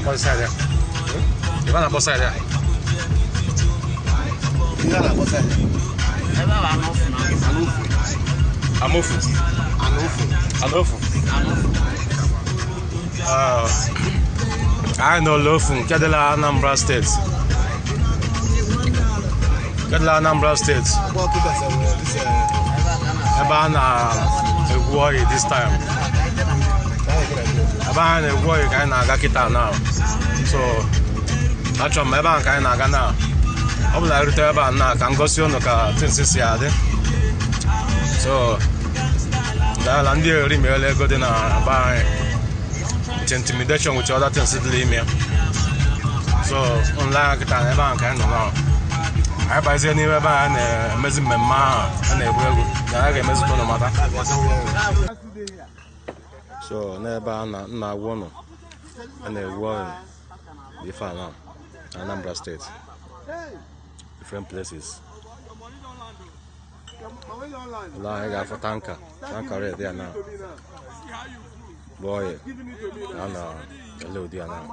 What's that? You want to boss there? You want to boss there? Anofu. I know Lofun, Kedela Anambra State. Kedela Anambra State. Ebana Egwoi this time. Ebana Egwoi kind of Gakita now. So that's what Eban kind of Gana. I would like to tell about now. Can go see on the car since yesterday. So that Landy really good in a intimidation with other things. So online kita Eban kind of now. I buy any Eban amazing mema and a real good. So never na one and a war the final Anambra State. Different places. I got for tanker right there now. Boy, hello there now.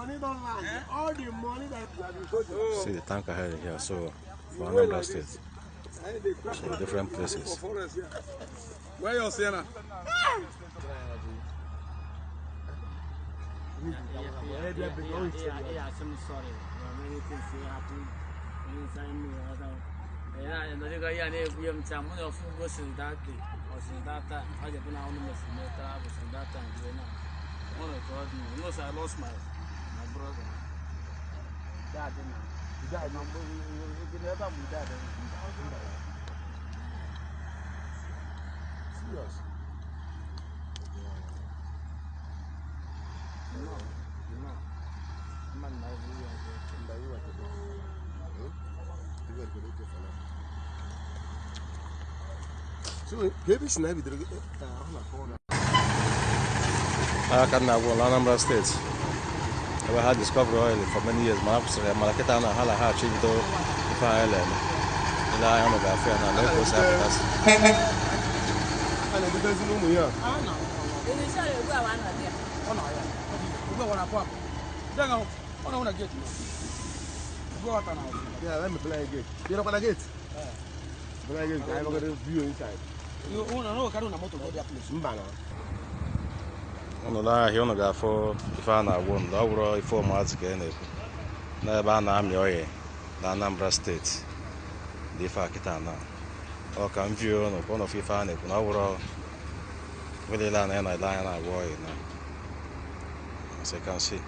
See the tanker head here, so for Anambra State. So different places. Where you saying? I lost my brother. Serious. So, maybe it's not with I can now go Anambra State. I had discovered oil for many years. Malaketana Hala Hachi to Island. I am a gaffy and I know what's happening. Yeah, let me play a gate. You know what I get? Play a gate. I got a view inside. You want to know what I want to go there, please? On the line, he only got for if I won the overall 4 months again. Never am your Anambra State. The Fakitana. Or can view on one of your fan, overall. Really land and I line I war now. As I can see.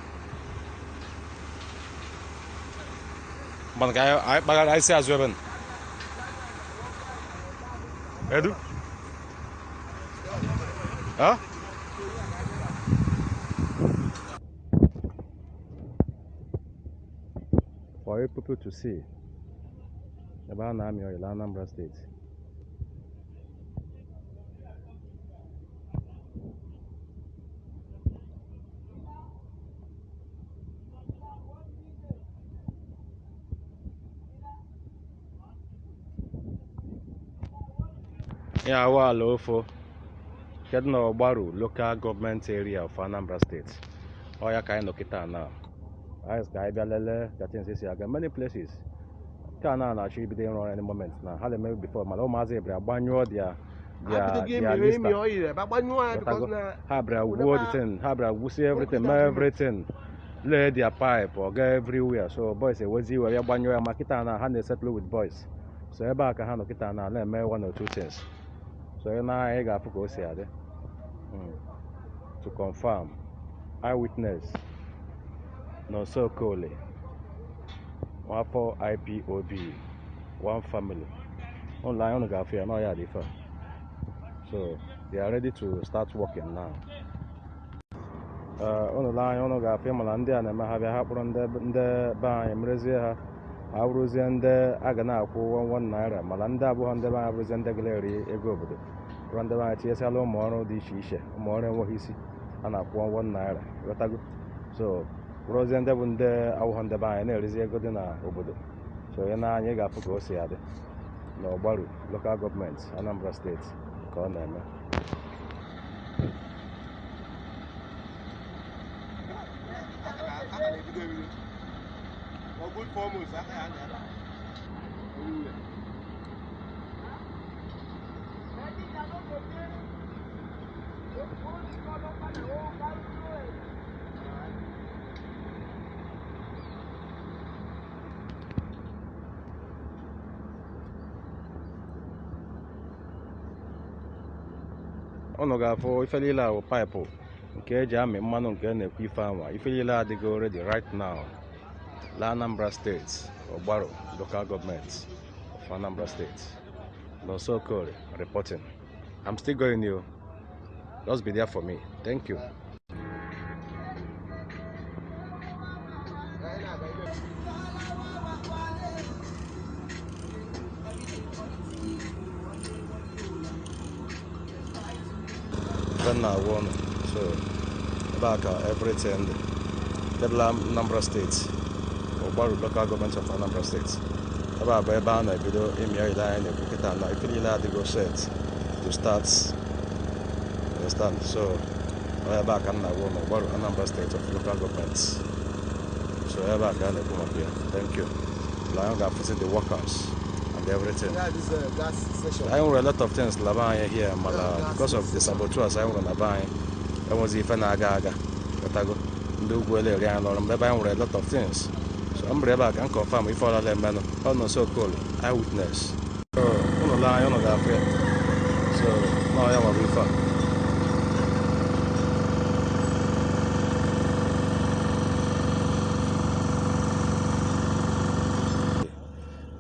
But I say as well. Edu? Huh? For people to see about Anambra State. Yeah, well, for getting Ogbaru local government area of Anambra State. Or ya kind of kita now. I sky Bialele, many places. Can actually be there any moment now. How they made before Maloma Zebra, Banyo, their Habra wood thing, Habra wussy everything. Lay their pipe or go everywhere. So boys say, what's you? We are Banyo Makitana, and they settle with boys. So Ebaka Hano Kitana, let me 1 or 2 things. So now I got to go see to confirm. Eyewitness. No so coolly. 1 for Ipob. 1 family. Online on the gaffy and all yeah different. So they are ready to start working now. On the line on the gaffy Malandi and I have a happen on the by Mrezia. I was in the Agana for 1 naira. Malanda on the I was in the gallery a go. Run the right yes hello more the shisha more than what he see and I 1 naira. So Rosenda won the Awanda by and is a good in Obodo. So you know, you got to go see it. No, Ogbaru, local government, Anambra State, call them. Unu ga-afụ ife niile ahụ paịpụ nke eji amị mmanụ nke na-ekwu ife anwa. Ife niile adịgo ready right now la Anambra State, Ogbaru local government of Anambra State. Nonso Okoli reporting. I'm still going you. Just be there for me. Thank you. So back everything the Anambra State, Ogbaru local government of Anambra State. About Bebana video email line and if you like to go set to start. Understand? So I back and Ogbaru Anambra State of local governments. So I back and come up here. Thank you. I am visit the workers and everything. Yeah, this gas station. I own a lot of things Labanya here, because of the saboteurs I own a buy. I was even a gaga. But I go do well around or I own a lot of things. So I'm back and confirm if all of them man. Oh no, so cool. Eyewitness. So on the line, on the affair. So now I will be fun.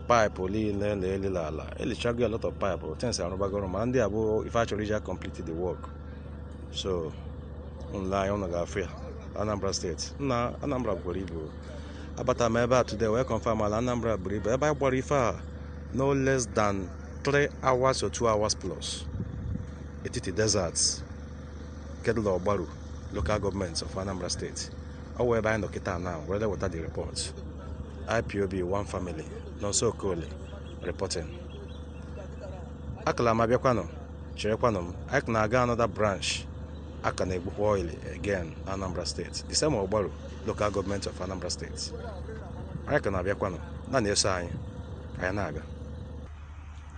Pipe la elichago a lot of pipe things are and they if actually just completed the work. So online on the affair Anambra State na Anambra Boribu abata meba today we confirm Anambra Boribu eba Borifa no less than 3 hours or 2 hours plus etiti deserts Kedlo Ogbaru local governments of Anambra State. Our by no kita now whether without the report. Ipob one family Nonso Okoli reporting. Akala mabiakwano cherekwano I can aga another branch Akane oil again Anambra State. The same Ogbaru local government of Anambra State. I can abiakwano na na-eso anyị anyị na-aga.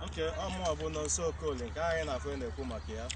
Okay, ọmụ bụ Nonso Okoli nke anyị na-afụ na-ekwu maka ya.